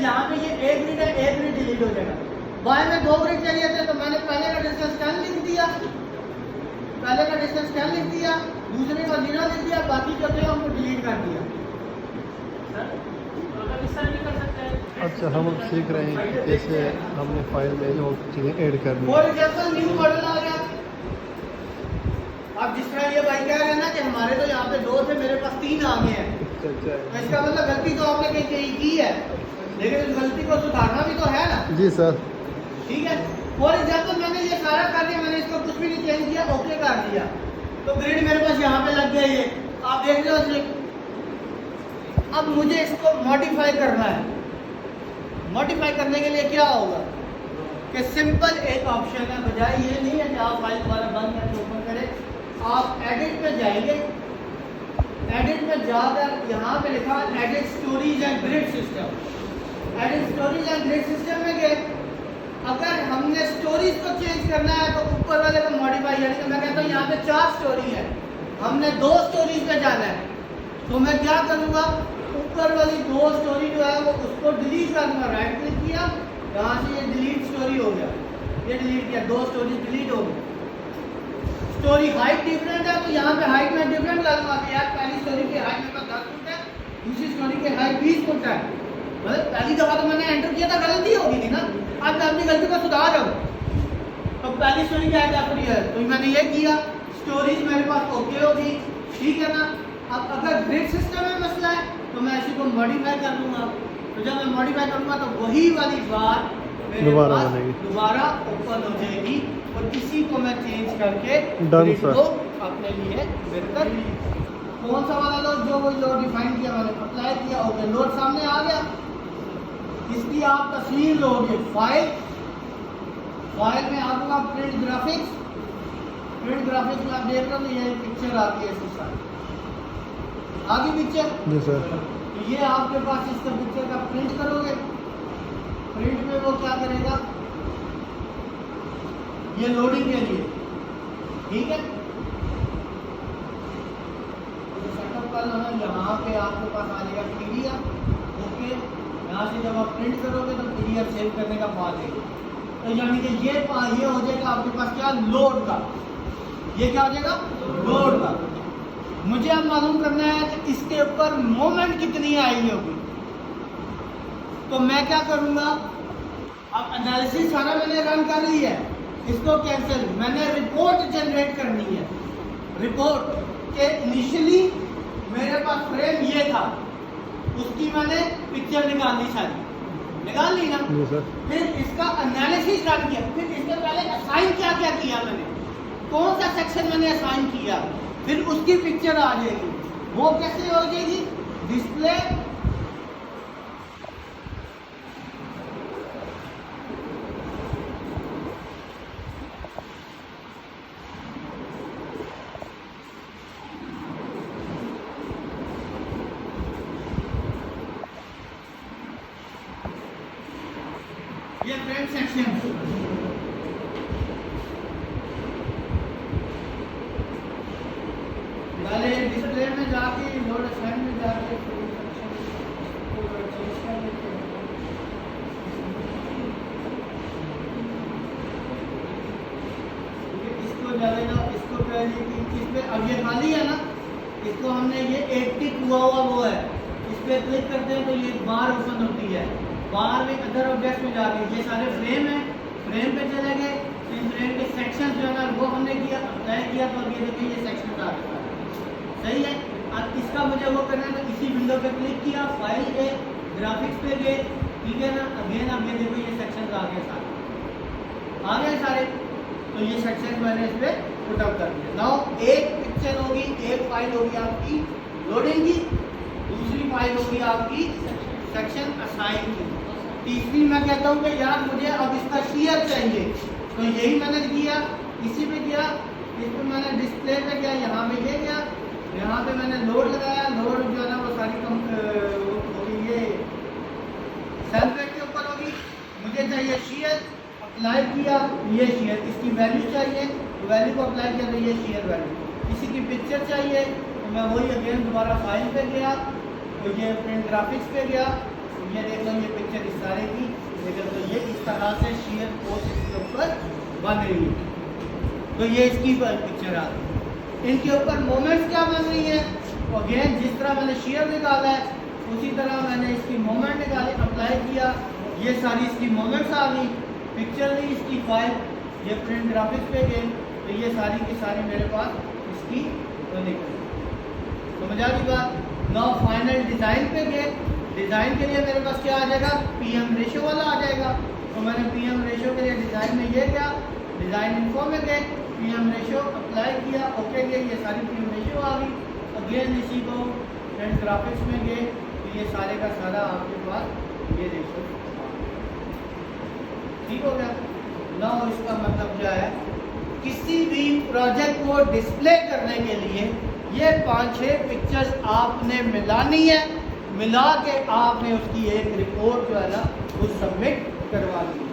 यहाँ पे ये एक ग्रिड है, एक ग्रिड डिलीट हो जाएगा। बाय में 2 ग्रिड चाहिए थे तो मैंने पहले का डिस्टेंस 10 लिख दिया, पहले का डिस्टेंस 10 लिख दिया, दूसरे का 0 लिख दिया, बाकी जो थे हमको डिलीट कर दिया। अच्छा, हम अब सीख रहे हैं कि कैसे हमने फाइल में जो चीज़ें ऐड करनी फॉर एग्जाम्पल न्यू मॉडल आ गया। अब जिस तरह ये भाई कह रहे हैं ना कि हमारे तो यहाँ पे 2 थे, मेरे पास 3 आ गए हैं, तो इसका मतलब गलती तो आपने कहीं की है, लेकिन उस गलती को सुधारना भी तो है ना। जी सर। ठीक है, फॉर एग्जाम्पल मैंने ये सारा कर दिया, मैंने इसको कुछ भी नहीं चेंज किया, ओके कर दिया, तो ग्रिड मेरे पास यहाँ पे लग गया। ये आप देख लो इसमें। अब मुझे इसको मॉडिफाई करना है। मॉडिफाई करने के लिए क्या होगा कि सिंपल एक ऑप्शन है, बजाय ये नहीं है कि आप फाइल दोबारा बंद करके ओपन करें। आप एडिट पे जाएंगे, एडिट में जाकर यहाँ पे लिखा edit storage and grid system. Edit storage and grid system में गए, अगर हमने स्टोरीज को चेंज करना है तो ऊपर वाले को मॉडिफाई, यानी कि मैं कहता हूँ यहाँ पे 4 स्टोरी है, हमने 2 स्टोरीज पे जाना है, तो मैं क्या करूँगा, ऊपर वाली 2 स्टोरी जो है वो उसको डिलीट करूँगा। राइट क्लिक किया, यहाँ से ये डिलीट स्टोरी हो गया, ये डिलीट किया, 2 स्टोरी डिलीट हो गई। स्टोरी हाइट डिफरेंट है तो यहाँ पे हाइट में डिफरेंट डालूंगा कि यार पहली स्टोरी की हाइट मेरे पास 10 फुट है, दूसरी स्टोरी की हाइट 20 फुट है। मतलब पहली दफा तो मैंने एंटर किया था, गलती होगी थी ना, आज मैं अपनी गलती को सुधार रहा हूँ। तो पहली स्टोरी की हाइट 10 फुट है, तो मैंने ये किया, स्टोरीज मेरे पास ओके होगी, ठीक है ना। अब अगर ग्रिड सिस्टम में मसला है तो मैं इसी को मॉडिफाई कर लूँगा, तो जब मैं मॉडिफाई करूँगा तो वही वाली बात मेरे पास दोबारा ओपन हो जाएगी, और इसी को मैं चेंज करके ग्रिड को अपने लिए बेहतर। कौन सा वाला लोड, जो वही लोड डिफाइन किया मैंने, अप्लाई किया, ओके, लोड सामने आ गया। इसकी आप तस्वीर लोगे, फाइल, फाइल में आपका प्रिंट ग्राफिक्स, प्रिंट ग्राफिक्स में आप देख रहे हो ये पिक्चर आती है इसके साथ, आगे पिक्चर। जी सर। तो ये आपके पास इसका पिक्चर का प्रिंट करोगे, प्रिंट में वो क्या करेगा, ये लोडिंग के लिए, ठीक है। तो सेटअप कर लो ना, यहाँ पे आपके पास आ जाएगा पीडीएफ, ओके। यहाँ से जब आप प्रिंट करोगे तो पीडीएफ सेव करने का बात है, तो यानी कि ये हो जाएगा आपके पास क्या, लोड का। ये क्या हो जाएगा, लोड का। मुझे अब मालूम करना है कि इसके ऊपर मोमेंट कितनी आई होगी, तो मैं क्या करूँगा, अब एनालिसिस सारा मैंने रन कर ली है, इसको कैंसिल, मैंने रिपोर्ट जनरेट करनी है। रिपोर्ट के इनिशियली मेरे पास फ्रेम ये था, उसकी मैंने पिक्चर निकालनी सारी, निकाल ली ना। फिर इसका एनालिसिस रन किया, फिर इसके पहले असाइन क्या क्या किया मैंने, कौन सा सेक्शन मैंने असाइन किया, फिर उसकी पिक्चर आ जाएगी। वो कैसे हो जाएगी, डिस्प्ले, ये फ्रेम सेक्शन, पहले डिस्प्ले में जाके लोड असाइन में जाके इसको डालेगा, इसको पहले इस पे, अब ये खाली है ना, इसको हमने ये 80 हुआ वो है, इस पे क्लिक करते हैं तो ये बार ओपन होती है, बार में अदर ऑब्जेक्ट में जाके ये सारे फ्रेम है, फ्रेम पे चले गए, इन फ्रेम के सेक्शन जो है ना वो हमने किया, अप्लाई किया, तो ये देखिए ये सेक्शन आ गया, सही है। अब इसका मुझे वो करना है तो इसी विंडो पे क्लिक किया, फाइल गए, ग्राफिक्स पे गए, ठीक है ना। अगेन अब ये देखो ये सेक्शन आ गए, सारे आ गए सारे, तो ये सेक्शन मैंने इस पर पुट अप कर दिया। नाउ एक पिक्चर होगी, एक फाइल होगी आपकी लोडिंग की, दूसरी फाइल होगी आपकी सेक्शन असाइन की, तीसरी मैं कहता हूँ कि यार मुझे अब इसका शेयर चाहिए, तो यही मैंने किया, इसी पे किया, इस पर मैंने डिस्प्ले पे गया, यहाँ पे ये गया, यहाँ पे मैंने लोड लगाया, लोड जो है ना वो सारी होगी, ये सेल पेज के ऊपर होगी, मुझे चाहिए शेयर, अप्लाई किया, ये शेयर, इसकी वैल्यू चाहिए, तो वैल्यू को अप्लाई किया तो ये शेयर वैल्यू, किसी की पिक्चर चाहिए तो मैं वही अगेन दोबारा फाइल पे गया, तो ये प्रिंट ग्राफिक्स पे गया, ये देख लो, ये पिक्चर इस सारे की लेकिन तो ये इस तरह से शेयर पोस्ट इसके ऊपर बन रही है। तो ये इसकी पिक्चर आ गई। इनके ऊपर मोमेंट्स क्या बन रही है? तो अगेन जिस तरह मैंने शेयर निकाला है उसी तरह मैंने इसकी मोमेंट निकाली, अप्लाई किया, ये सारी इसकी मोमेंट्स आ गई। पिक्चर ली इसकी फाइल, ये प्रिंट ग्राफिक्स पे गए, तो ये सारी की सारी मेरे पास इसकी निकल। समझ आ गई बात? नाउ फाइनल डिज़ाइन पे गए। डिज़ाइन के लिए मेरे पास क्या आ जाएगा? पीएम रेशो वाला आ जाएगा। तो मैंने पीएम रेशो के लिए डिज़ाइन में ये क्या, डिज़ाइन इन्फो में गए, पीएम रेशो अप्लाई किया, ओके गए, ये सारी पीएम रेशो आ गई। अगेन इसी को प्रिंट ग्राफिक्स में गए, तो ये सारे का सारा आपके पास ये रेशो ठीक हो गया। नाउ इसका मतलब क्या है, किसी भी प्रोजेक्ट को डिस्प्ले करने के लिए ये 5-6 पिक्चर्स आपने मिलानी है, मिला के आपने उसकी एक रिपोर्ट जो है ना वो सबमिट करवा दी।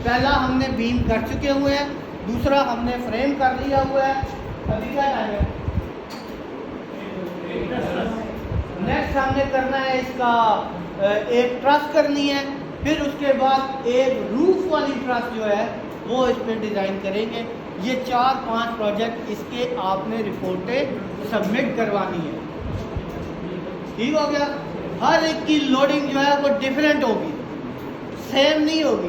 पहला हमने बीम कर चुके हुए हैं, दूसरा हमने फ्रेम कर लिया हुआ है, अभी क्या टाइम है? नेक्स्ट हमने करना है इसका एक ट्रस करनी है, फिर उसके बाद एक रूफ वाली ट्रस जो है वो इस पर डिज़ाइन करेंगे। ये 4-5 प्रोजेक्ट इसके आपने रिपोर्टें सबमिट करवानी है। ठीक हो गया? हर एक की लोडिंग जो है वो डिफरेंट होगी, सेम नहीं होगी,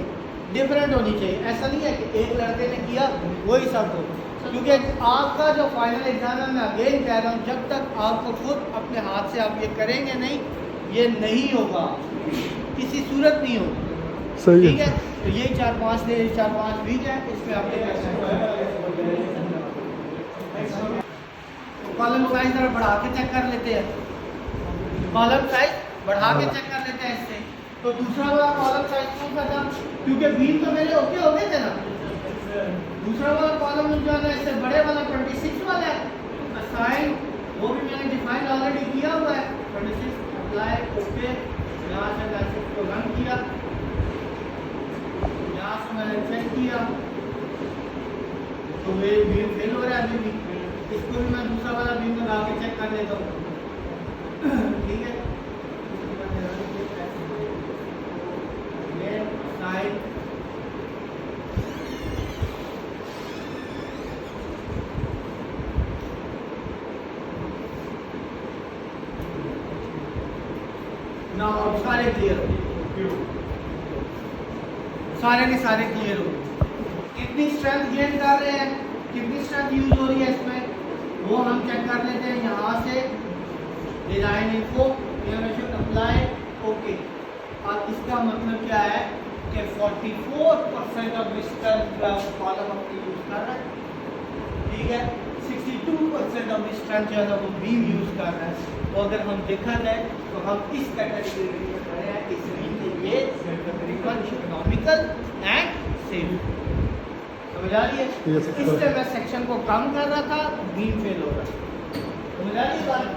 डिफरेंट होनी चाहिए। ऐसा नहीं है कि एक लड़के ने किया वही सब हो, क्योंकि आपका जो फाइनल एग्जाम है, मैं अगेन कह रहा हूँ, जब तक आपको खुद अपने हाथ से आप ये करेंगे नहीं, ये नहीं होगा, किसी सूरत नहीं होगी। सही ठीक है? तो यही 4-5 वीक है, इस पर आपने कॉलम साइज जरा बढ़ा के चेक कर लेते हैं। कॉलम साइज बढ़ा के चेक कर लेते हैं इससे। तो दूसरा वाला कॉलम साइज कौन सा था? क्योंकि बीम तो मेरे ओके हो गए थे ना। दूसरा वाला कॉलम जो है इससे बड़े वाला 26 वाला है, असाइन वो भी मैंने डिफाइन ऑलरेडी किया हुआ है। 26 अप्लाई ओके, यहाँ से मैंने इसको रन किया, यहाँ से मैंने चेक किया, तो ये बीम फेल हो रहा है अभी भी। इसको भी मैं दूसरा वाला बीम लगा के चेक कर लेता हूँ। ठीक है, साइड ना, अब सारे क्लियर हो, सारे के सारे क्लियर हो। कितनी स्ट्रेंथ गेन कर रहे हैं, कितनी स्ट्रेंथ यूज हो रही है इसमें, वो हम चेक कर लेते हैं। यहाँ से डिजाइन इन्फो अप्लाई ओके। और इसका मतलब क्या है कि 44% ऑफ स्ट्रेंथ कॉलम अपनी यूज कर रहा है। ठीक है, 62% ऑफ स्ट्रेंथ जो है वो बीम यूज कर रहा है। तो अगर हम देखा जाए तो हम इस कैटेगरी में खड़े हैं, इसलिए ये तकरीबन इकोनॉमिकल एंड सेफ। समझ आ रही है? इससे मैं सेक्शन को कम कर रहा था, बीम फेल हो रहा है। समझ आ रही है बात?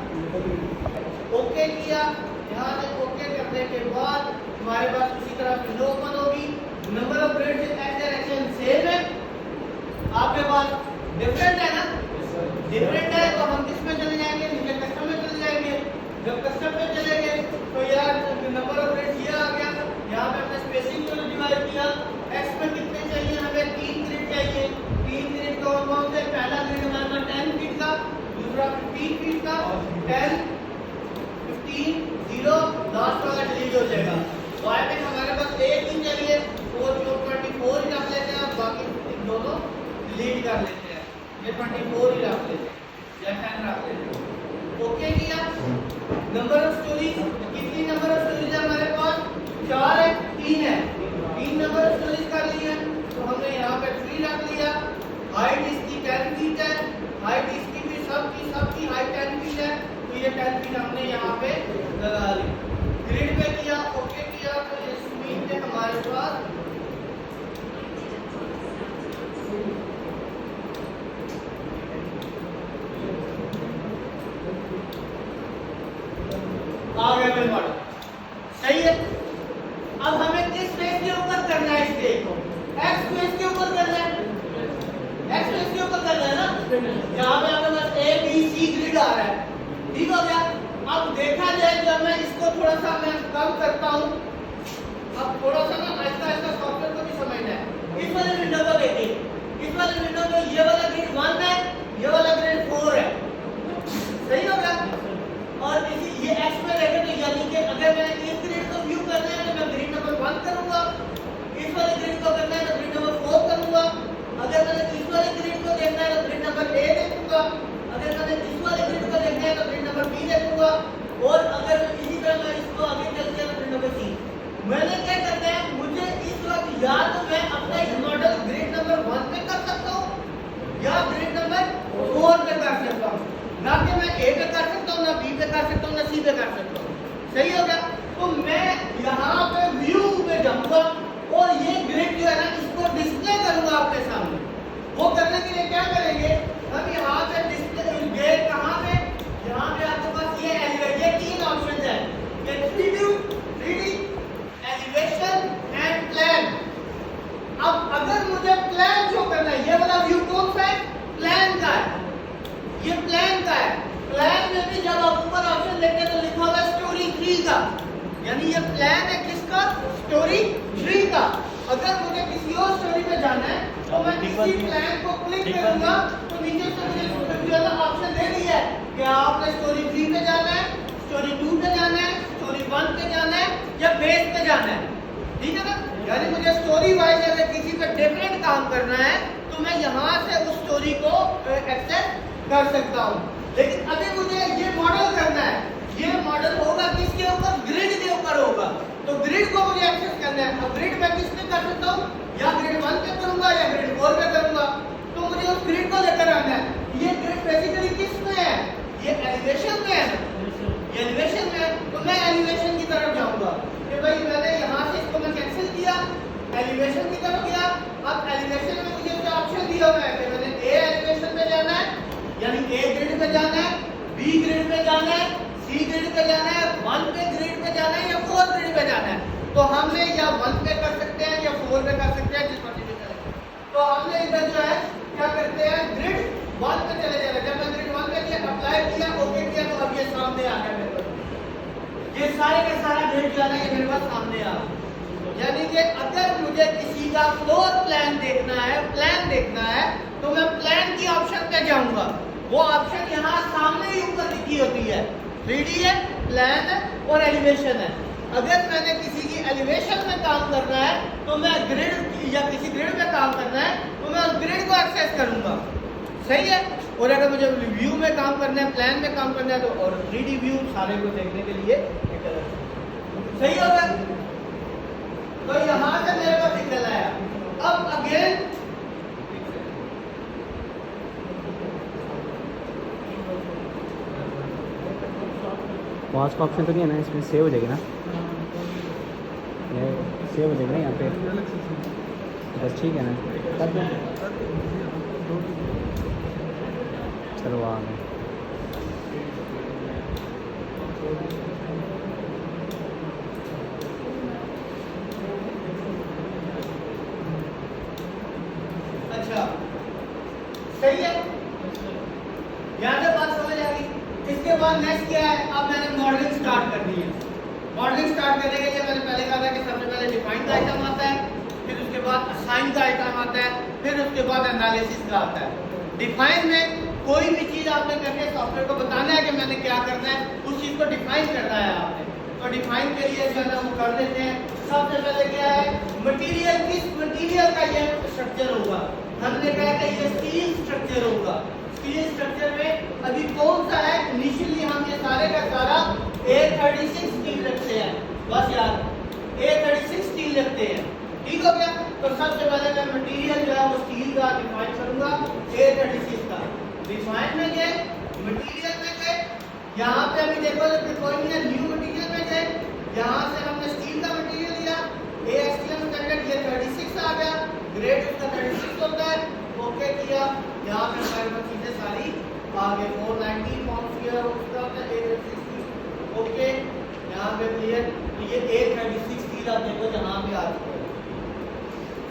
ओके किया, यहाँ से ओके करने के बाद हमारे पास उसी तरह विंडो ओपन होगी। Number of breads in x direction same है, आपके पास डिफरेंट है ना? डिफरेंट है तो हम किस में चले जाएंगे? नीचे कस्टम में चले जाएंगे। जब कस्टम में चले गए तो यार नंबर ऑफ ब्रेड्स ये आ गया, यहाँ पे हमने स्पेसिंग को डिवाइड किया। एक्स में कितने चाहिए? हमें 3 ग्रिड चाहिए। 3 ग्रिड कौन से? पहला ग्रिड हमारे पास 10 फीट का, दूसरा 15 फीट का, 10 15 0 लास्ट वाला डिलीट हो जाएगा। वाई में हमारे पास एक ही चाहिए, 4 ही रख लेते हैं, बाकी दोनों डिलीट कर लेते हैं। ये 24 ही रख लेते हैं या 10 रख लेते हैं। ओके किया। नंबर ऑफ स्टोरीज, कितनी नंबर ऑफ स्टोरीज है हमारे पास? 4 है, 3 है, 3 नंबर ऑफ स्टोरीज कर ली है। तो हमने यहाँ पे 3 रख लिया। हाइट इसकी 10 फीट है, हाइट इसकी भी सबकी हाइट 10 फीट है, तो ये 10 फीट हमने यहाँ पे लगा ली। ग्रिड पे किया, ओके किया, तो इस मीन में हमारे पास नंबर ए देखूंगा, अगर मैंने इस वाले ग्रिड को देखना है तो ग्रिड नंबर बी देखूंगा, और अगर इसी तरह मैं इसको आगे चल के ग्रिड नंबर सी। मैंने क्या करना है, मुझे इस वक्त या तो मैं अपना इस मॉडल ग्रिड नंबर 1 पे कर सकता हूँ या ग्रिड नंबर 4 पे कर सकता हूँ, ना कि मैं ए पे कर सकता हूँ, ना बी पे कर सकता हूँ, ना सी पे कर सकता हूँ। सही हो गया। तो मैं यहाँ पे व्यू पे जाऊंगा और ये ग्रिड जो है ना इसको डिस्प्ले करूंगा आपके सामने। वो करने के लिए क्या करेंगे, हम यहाँ पे डिस्प्ले गए कहाँ पे, यहाँ पे आपके पास ये एलिवेशन, ये 3 ऑप्शन है, ये 3D एलिवेशन एंड प्लान। अब अगर मुझे प्लान शो करना है, ये वाला व्यू कौन सा है, प्लान का है, ये प्लान का है। प्लान में भी जब आप ऊपर ऑप्शन देखते हैं तो लिखा होगा स्टोरी 3 का, यानी ये प्लान है किसका, स्टोरी 3 का। अगर मुझे किसी और स्टोरी पे जाना है तो मैं इसी प्लान को क्लिक करूंगा तो नीचे से मुझे जो है ऑप्शन दे दिया है कि आपने स्टोरी 3 पे जाना है, स्टोरी 2 पे जाना है, स्टोरी 1 पे जाना है या बेस पे जाना है। ठीक है ना, यानी मुझे स्टोरी वाइज अगर किसी पे डिफरेंट काम करना है तो मैं यहाँ से उस स्टोरी को एक्सेस कर सकता हूँ। लेकिन अभी मुझे ये मॉडल करना है, ये मॉडल होगा किसके ऊपर, ग्रिड के ऊपर होगा। तो ग्रिड को मुझे एक्सेस करना है। अब ग्रिड मैं किस पे कर सकता हूँ, या ग्रिड 1 पे करूंगा या ग्रिड 4 पे करूंगा, तो मुझे उस ग्रिड को लेकर आना है। ये ग्रिड बेसिकली किस में है, ये एलिवेशन में है, ये एलिवेशन में है। तो मैं एलिवेशन की तरफ जाऊंगा कि भाई मैंने यहाँ से इसको मैं कैंसिल किया, एलिवेशन की तरफ गया। अब एलिवेशन में मुझे क्या ऑप्शन दिया हुआ है कि मैंने ए एलिवेशन पे जाना है, यानी ए ग्रिड पे जाना है, बी ग्रिड पे जाना है, सी ग्रिड पे जाना है, 1 पे ग्रिड पे जाना है या 4 ग्रिड पे जाना है। तो हमने या 1 पे कर सकते हैं या 4 पे कर सकते हैं, जिस मर्जी पे करें। तो हमने इधर जो है क्या करते हैं, ग्रिड 1 पे चले जाना। जब मैं ग्रिड 1 पे किया, अप्लाई किया, ओके किया, तो अब ये सामने आ गया मेरे पास, ये सारे का सारा ग्रिड जो है ना ये मेरे पास सामने आ गया। यानी कि अगर मुझे किसी का फ्लोर प्लान देखना है, प्लान देखना है, तो मैं प्लान की ऑप्शन पे जाऊंगा। वो ऑप्शन यहाँ सामने ही ऊपर लिखी होती है, 3D है, प्लान है और एलिवेशन है। अगर मैंने किसी की एलिवेशन में काम करना है तो मैं ग्रिड या किसी ग्रिड में काम करना है तो मैं उस ग्रिड को एक्सेस करूंगा। सही है। और अगर मुझे व्यू में काम करना है, प्लान में काम करना है तो और 3D व्यू सारे को देखने के लिए एक अलग। सही होगा। तो यहाँ से मेरे को निकल आया। अब अगेन वॉच का ऑप्शन तो नहीं है ना, इसमें सेव हो जाएगी ना, ये सेव हो जाएगी ना यहाँ पे, बस ठीक है ना, कर दो। चलो आ गए। अच्छा सही है, यहाँ से बात समझ आ गई। इसके बाद नेक्स्ट क्या है, अब मैंने मॉडलिंग स्टार्ट कर दी है। मॉडलिंग स्टार्ट करने के लिए मैंने पहले कहा था कि सबसे पहले डिफाइन का आइटम आता है, फिर उसके बाद असाइन का आइटम आता है, फिर उसके बाद एनालिसिस का आता है। डिफाइन में कोई भी चीज़ आपने करके सॉफ्टवेयर को बताना है कि मैंने क्या करना है, उस चीज़ को डिफाइन करना है आपने। तो डिफाइन के लिए जो है ना वो कर देते हैं। सबसे पहले क्या है, मटेरियल, किस मटेरियल का ये स्ट्रक्चर होगा। हमने कहा कि ये स्टील स्ट्रक्चर होगा। स्टील स्ट्रक्चर में अभी कौन सा है, इनिशियली हम ये सारे का सारा A36 स्टील रखते हैं, बस यार A36 स्टील रखते हैं। ठीक हो गया। तो सबसे पहले मैं मटेरियल जो है वो स्टील का डिफाइन करूंगा, A36 का। डिफाइन में गए, मटेरियल में गए, यहाँ पे अभी देखो कोई नहीं है, न्यू मटेरियल में गए, यहाँ से हमने स्टील का मटेरियल लिया, ASTM स्टैंडर्ड ये 36 आ गया, ग्रेड उसका 36 होता है, ओके किया। यहाँ पे हमारे पास चीजें सारी आगे 490 पाउंड उसका होता है A36, ओके। यहाँ पे क्लियर, ये A36 स्टील आप देखो जहाँ पे आ चुका है।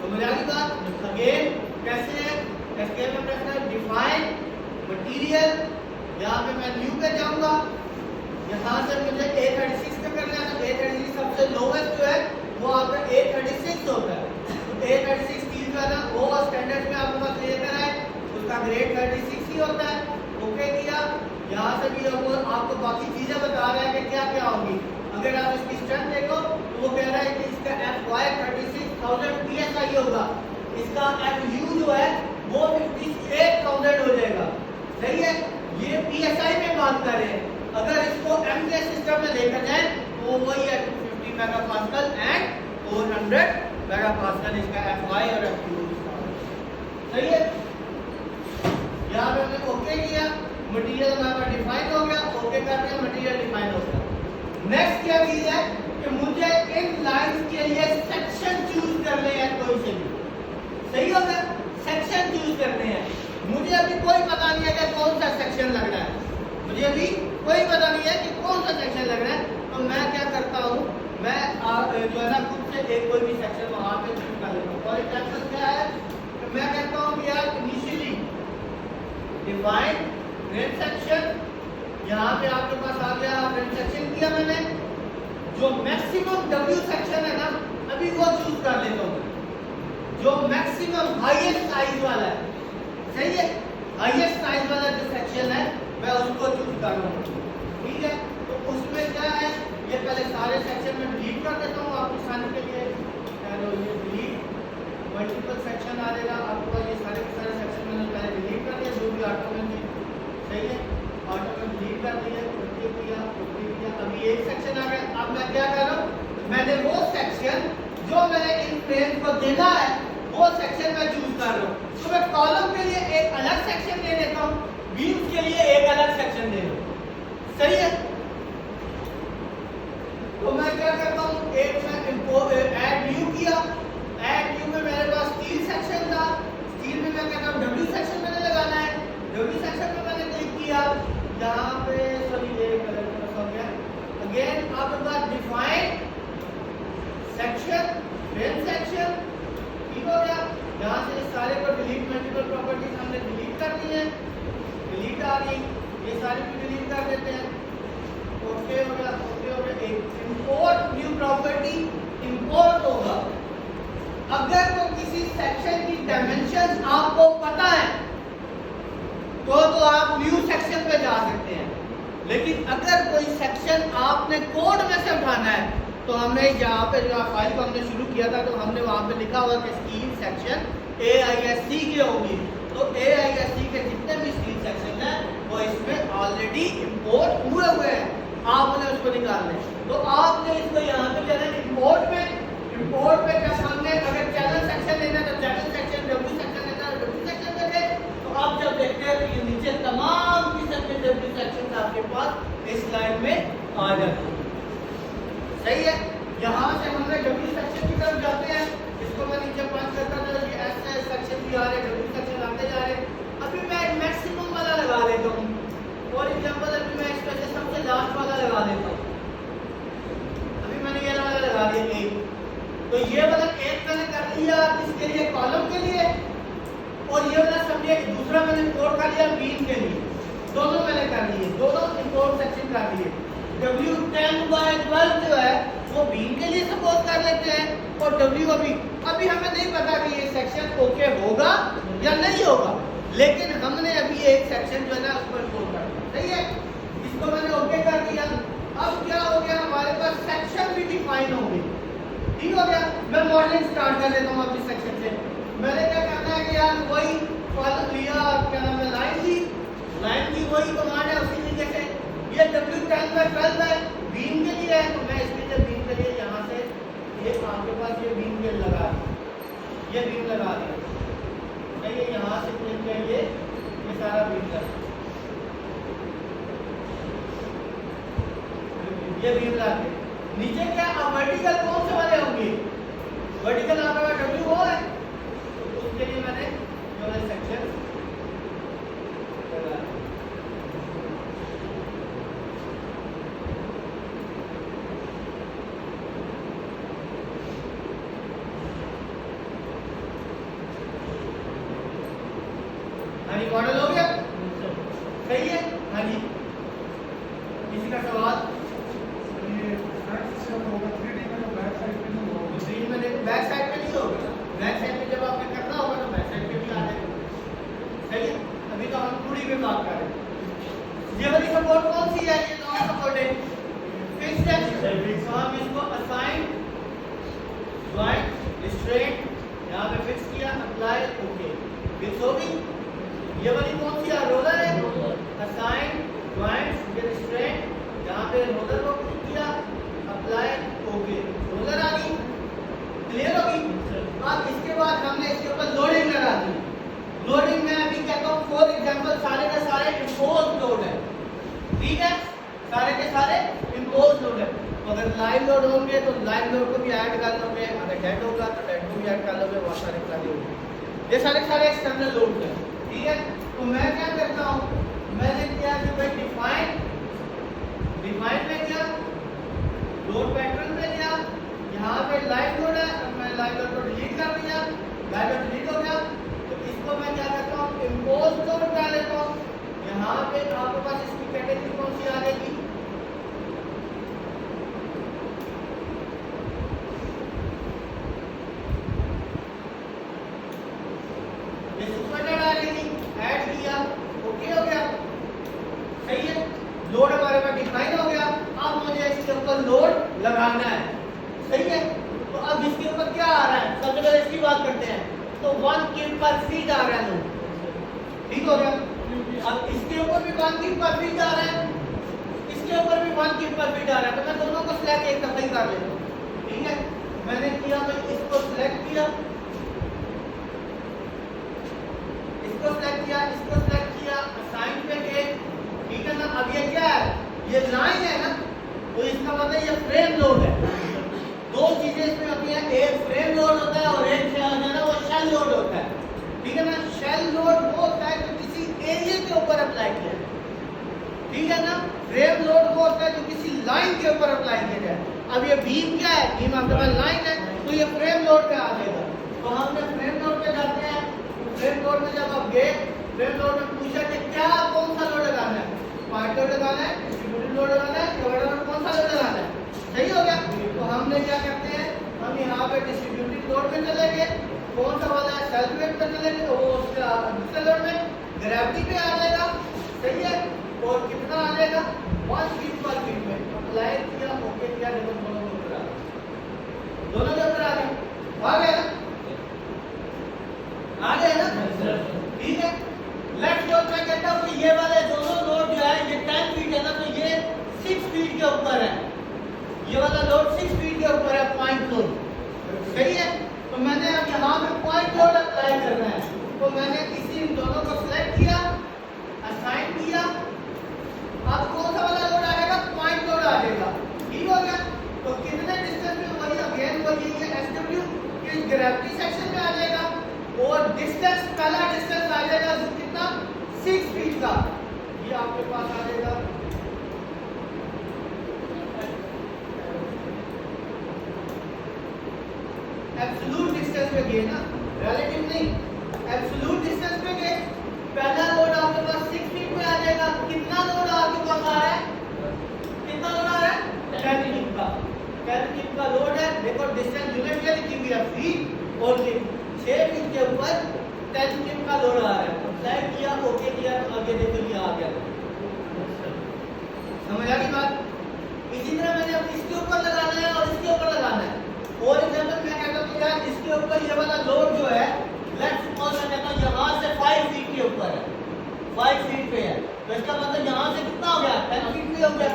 समझ आ गई बात। अगेन कैसे है, एस्केप में प्रेस करें, डिफाइन मटेरियल, यहाँ पे मैं न्यू पे जाऊंगा, यहाँ से मुझे A36 का करना है। तो A36 सबसे लोवेस्ट जो है वो आपका A36 होता है। तो A36 स्टील जो है ना वो स्टैंडर्ड में आपके पास लेकर आए, उसका ग्रेड 36 ही होता है, ओके किया। यहाँ से भी आपको बाकी चीजें बता रहा है कि क्या क्या होगी। अगर आप इसकी स्ट्रेंथ देखो तो वो कह रहा है कि इसका FY 36,000 PSI होगा, इसका FU जो है वो 50 1000 हो जाएगा। सही है, ये PSI में बात कर रहे हैं। अगर इसको MK सिस्टम में लेकर जाए तो वही है 250 मेगापास्कल एंड 400 मेगापास्कल इसका FY और FQ। सही है, यहाँ पे हमने ओके किया, मटेरियल हमारा डिफाइन हो गया, ओके कर दिया, मटेरियल डिफाइन हो गया। नेक्स्ट क्या चीज है कि मुझे इन लाइंस के लिए सेक्शन चूज करने हैं कोई से भी। सही हो गया, सेक्शन चूज करने हैं। मुझे अभी कोई पता नहीं है कि कौन सा सेक्शन लग रहा है, मुझे अभी कोई पता नहीं है कि कौन सा सेक्शन लग रहा है। तो मैं क्या करता हूँ, मैं जो है ना खुद से एक कोई भी सेक्शन वहां पे चूज कर लेता हूँ। फॉर एग्जाम्पल क्या है कि मैं कहता हूँ कि यार इनिशियली डिफाइन फ्रेम सेक्शन, यहाँ पे आपके पास आ गया फ्रेम सेक्शन किया मैंने। जो मैक्सिमम W सेक्शन है ना अभी वो चूज कर लेता हूँ, जो मैक्सिमम हाईएस्ट साइज वाला है। सही है, हाईएस्ट साइज वाला जो सेक्शन है मैं उसको चूज कर रहा हूँ। ठीक है, तो उसमें क्या है, ये पहले सारे सेक्शन में डिलीट कर देता हूँ आपकी आसानी के लिए। ये डिलीट मल्टीपल सेक्शन आ जाएगा आपके पास, ये सारे के सारे सेक्शन मैंने पहले डिलीट कर दिया जो भी ऑटो में थे। सही है, ऑटो में डिलीट कर दिया, ओके किया, ओके किया। अभी एक सेक्शन आ गया। अब मैं क्या कर रहा हूँ, मैंने वो सेक्शन जो मैंने इन फ्रेम को देना है वो सेक्शन मैं चूज कर रहा हूँ। तो मैं कॉलम के लिए एक अलग सेक्शन दे देता हूँ, बीम के लिए एक अलग सेक्शन दे दूँ। सही है, तो मैं क्या करता हूँ, एक मैं ऐड न्यू किया। ऐड न्यू में मेरे पास स्टील सेक्शन था, स्टील में मैं कहता हूँ W सेक्शन मैंने लगाना है। W सेक्शन में मैंने क्लिक किया, यहाँ पे सॉरी ये कलर हो गया। अगेन आपके पास डिफाइन सेक्शन फ्रेम सेक्शन, ठीक हो गया। यहाँ से सारे को डिलीट मल्टीपल प्रॉपर्टीज हमने डिलीट कर दी है, डिलीट आ गई, ये सारी भी डिलीट कर देते हैं। ओके हो गया, ओके हो गया। एक इंपोर्ट न्यू प्रॉपर्टी इंपोर्ट होगा। अगर तो किसी सेक्शन की डायमेंशन आपको पता है तो आप न्यू सेक्शन पे जा सकते हैं, लेकिन अगर कोई सेक्शन आपने कोड में से उठाना है तो हमने यहाँ पे जो फाइल को हमने शुरू किया था तो हमने वहाँ पे लिखा हुआ कि स्टील सेक्शन AISC की होगी। तो AISC के जितने भी स्टील सेक्शन है वो इसमें ऑलरेडी इंपोर्ट हुए हुए हैं, आपने उसको निकालना है। तो आपने इसको यहाँ पे जाना है इंपोर्ट में। इंपोर्ट पे क्या सामने अगर चैनल सेक्शन लेना है तो चैनल सेक्शन, W सेक्शन लेना है W सेक्शन में थे। तो आप जब देखते हैं तो ये नीचे तमाम किस्म के W सेक्शन आपके पास इस लाइन में आ जाते हैं। सही है, यहाँ से हमने W सेक्शन की तरफ जाते हैं, इसको मैं नीचे पंच करता था, ये ऐसे सेक्शन भी आ रहे हैं, W सेक्शन आते जा रहे हैं। अभी मैं एक मैक्सिमम वाला लगा लेता हूँ। फॉर एग्जांपल अभी मैं इसमें से सबसे लास्ट वाला लगा देता हूँ। अभी मैंने ये वाला लगा दिया एक, तो ये वाला एक मैंने कर लिया किसके लिए, कॉलम के लिए, और ये वाला सब्जेक्ट दूसरा मैंने इंपोर्ट कर लिया बीम के लिए। दोनों मैंने कर लिए, दोनों इंपोर्ट सेक्शन कर लिए। W10/12 जो है वो बीम के लिए सपोर्ट कर लेते हैं, और W अभी हमें नहीं पता कि ये सेक्शन ओके होगा या नहीं होगा, लेकिन हमने अभी एक सेक्शन जो है ना उसको इंपोर्ट कर दिया। सही है, इसको मैंने ओके कर दिया। अब क्या हो गया, हमारे पास सेक्शन भी डिफाइन हो गई। ठीक हो गया, मैं मॉडलिंग स्टार्ट कर देता हूँ अपनी सेक्शन से। मैंने क्या करना है कि यार वही कॉलम लिया, क्या नाम है, लाइन की वही कमांड है उसी तरीके से। ये W10/12 है, बीम के लिए है, तो मैं इसके लिए बीम के लिए यहाँ से ये आपके पास ये बीम के लगा दिया, ये बीम लगा दिया। सही है, यहाँ से क्लिक करिए, ये सारा बीम लगा, ये बीम लगा के नीचे क्या अब वर्टिकल कौन से वाले होंगे, वर्टिकल आपका W है, तो उसके लिए मैंने जो है सेक्शन लगा दिया। हाँ जी, मॉडल हो गया, सही है। हाँ जी, किसी का सवाल? बैक साइड पे नहीं होगा, बैक साइड पे जब आपने करना होगा तो बैक साइड पे भी आ जाएगा। सही है, अभी तो हम पूरी में बात कर रहे हैं। ये वाली सपोर्ट कौन सी है, ये नॉन सपोर्टेड फिक्स्ड है, तो हम इसको असाइन ज्वाइंट रिस्ट्रेंट यहाँ पे फिक्स किया, अप्लाई, ओके, फिक्स हो गई। सारे के सारे इम्पोज लोड है। तो अगर लाइव लोड होंगे तो लाइव लोड को भी ऐड कर लोगे, अगर डेड होगा तो डेड को भी ऐड कर लोगे, बहुत सारे सारे होंगे। ये सारे सारे एक्सटर्नल लोड है, ठीक है। तो मैं क्या करता हूँ, मैंने किया कि भाई डिफाइन में गया, लोड पैटर्न में गया, यहाँ पे लाइव लोड है, मैं लाइव लोड को डिलीट कर दिया, लाइव लोड डिलीट हो गया। तो इसको मैं क्या करता हूँ, इम्पोज लोड डाल लेता हूँ। यहाँ पे आपके पास इसकी कैटेगरी कौन सी आ जाएगी, ये सुपरडेट आ जाएगी, ऐड किया, ओके हो गया, सही है। लोड हमारे पास डिफाइन हो गया। अब मुझे इसके ऊपर लोड लगाना है, सही है। तो अब इसके ऊपर क्या आ रहा है, सबसे पहले इसकी बात करते हैं। तो 1 किल पर फीट आ रहा है लोड, ठीक हो गया। अब इसके ऊपर भी 1 किल पर फीट आ रहा है, इसके ऊपर भी 1 किल पर फीट आ रहा है। तो मैं दोनों को सिलेक्ट एक दफा ही कर लेता हूँ, ठीक है। मैंने किया, मैं इसको सिलेक्ट किया, इसको सिलेक्ट किया, इसको सिलेक्ट किया, असाइन पे गए, ठीक है ना। अब ये क्या है, ये लाइन है ना, तो इसका मतलब ये फ्रेम लोड है। दो चीजें इसमें होती हैं, एक फ्रेम लोड होता है और एक जो है ना वो शेल लोड होता है, ठीक है ना। शेल लोड वो होता है जो किसी एरिया के ऊपर अप्लाई किया है, ठीक है ना। फ्रेम लोड वो होता है जो किसी लाइन के ऊपर अप्लाई किया जाए। अब ये बीम क्या है, बीम आपके पास लाइन है, तो ये फ्रेम लोड पे आ जाएगा। तो हमने फ्रेम लोड पे जाते हैं। फ्रेम लोड में जब आप गए, फ्रेम लोड में पूछा कि क्या कौन सा लोड लगाना है, पार्ट लोड लगाना है, डिस्ट्रीब्यूटेड लोड लगाना है, कवर लोड, कौन सा लोड लगाना है, सही हो गया। तो हमने क्या करते हैं, हम यहाँ पे डिस्ट्रीब्यूटेड लोड में चले गए, कौन सा वाला है, सेल्फ वेट पे चले गए, वो दूसरे लोड में ग्रेविटी पे आ जाएगा, सही है। और कितना आ जाएगा, 1 फीट पर फीट में। अप्लाई किया, ओके किया, देखो दोनों के ऊपर आ गए, दोनों के ऊपर आ गए ना, आ गए ना, ठीक है। लेट्स सपोज मैं कहता हूँ कि ये वाले दोनों लोड जो है ये 10 फीट है ना, तो ये 6 फीट के ऊपर है, ये वाला लोड 6 फीट के ऊपर है, पॉइंट लोड, सही है। तो मैंने अब यहाँ पे पॉइंट लोड अप्लाई करना है। तो मैंने इसी दोनों को सिलेक्ट किया, असाइन किया। अब कौन सा वाला लोड आएगा, पॉइंट लोड आ जाएगा, ठीक हो गया। तो कितने डिस्टेंस में, वही अगेन वही है, एसडब्ल्यू इस ग्रेविटी सेक्शन में आ जाएगा। और डिस्टेंस, पहला डिस्टेंस आ जाएगा जो कितना, 6 फीट का, ये आपके पास आ जाएगा एब्सोल्यूट डिस्टेंस पे गए ना, रिलेटिव नहीं, एब्सोल्यूट डिस्टेंस पे गए। पहला लोड आपके पास 6 फीट में आ जाएगा। कितना लोड आपके पास आ रहा है, कितना लोड आ रहा है, 10 फीट का, 10 फीट का लोड है। देखो डिस्टेंस यूनिट क्या लिखी हुई है, फीट, और 6 फीट के ऊपर 10 फीट का लोड आ रहा है। अप्लाई किया, ओके किया, तो आगे देखो ये आ गया, समझ आ गई बात। इसी तरह मैंने अब इसके ऊपर लगाना है और इसके ऊपर लगाना है। और एग्जांपल मैं कहता हूं यार इसके ऊपर ये वाला लोड जो है, लेट्स सपोज मैं कहता हूं यहां से 5 फीट के ऊपर है, 5 फीट पे है, तो इसका मतलब यहां से कितना हो गया, 10 फीट पे हो गया,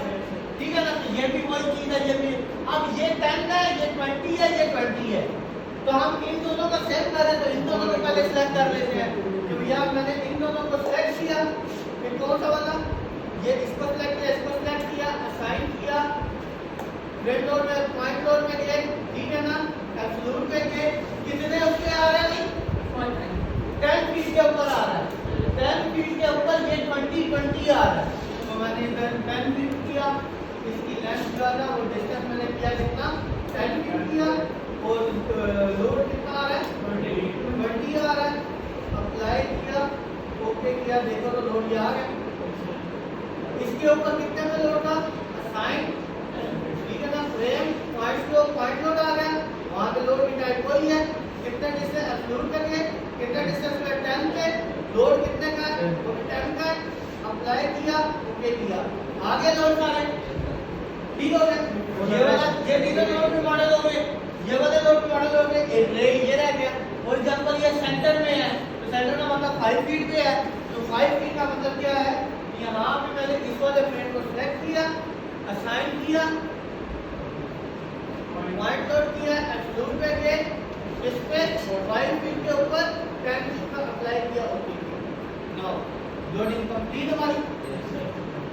ठीक है ना। तो ये भी वही चीज है, ये भी। अब ये 10 है, ये 20 है, ये 20 है। तो हम इन दोनों का सेट करें तो इन दोनों को पहले सिलेक्ट कर लेते हैं। तो भैया मैंने इन दोनों को सिलेक्ट किया, फिर कौन सा वाला, ये इसको सिलेक्ट किया, इसको सिलेक्ट किया, असाइन किया। फ्रेम लोड में, पॉइंट लोड में गए, ठीक है ना, एब्सोल्यूट में गए। कितने उसके आ रहे हैं, 10 फीट के ऊपर आ रहा है, 10 फीट के ऊपर ये 20 आ रहा है। तो मैंने 10 फीट किया, इसकी लेंथ जो है ना वो डिस्टेंस मैंने किया कितना, 10 फीट किया। और लोड कितना आ रहा है, 20 आ रहा है। अप्लाई किया, ओके किया, देखो तो लोड ये आ गया। इसके ऊपर कितने में लोड था, असाइन, ठीक है ना। फ्रेम, पॉइंट लोड आ गया, वहाँ पे लोड की टाइप वही है। कितने डिस्टेंस एब्सोल्यूट करके, कितने डिस्टेंस पे, 10 पे, लोड कितने का है, वो भी 10 का है। अप्लाई किया, ओके किया, आगे लोड सारे ठीक हो गया। ये वाला, ये तीनों लोड पे मॉडल हो गए, ये वाले लोड पे मॉडल हो गए, ये रह गया। फॉर एग्जांपल ये सेंटर में है, तो सेंटर का मतलब 5 फीट पे है। तो 5 फीट का मतलब क्या है, यहाँ पे मैंने इस वाले फ्रेम को सिलेक्ट किया, असाइन किया, पॉइंट लोड किया, एब्सोल्यूट पे गए, इस पे 5 फीट के ऊपर 10 फीट का अप्लाई किया, ओके किया। नाउ लोडिंग कंप्लीट, हमारी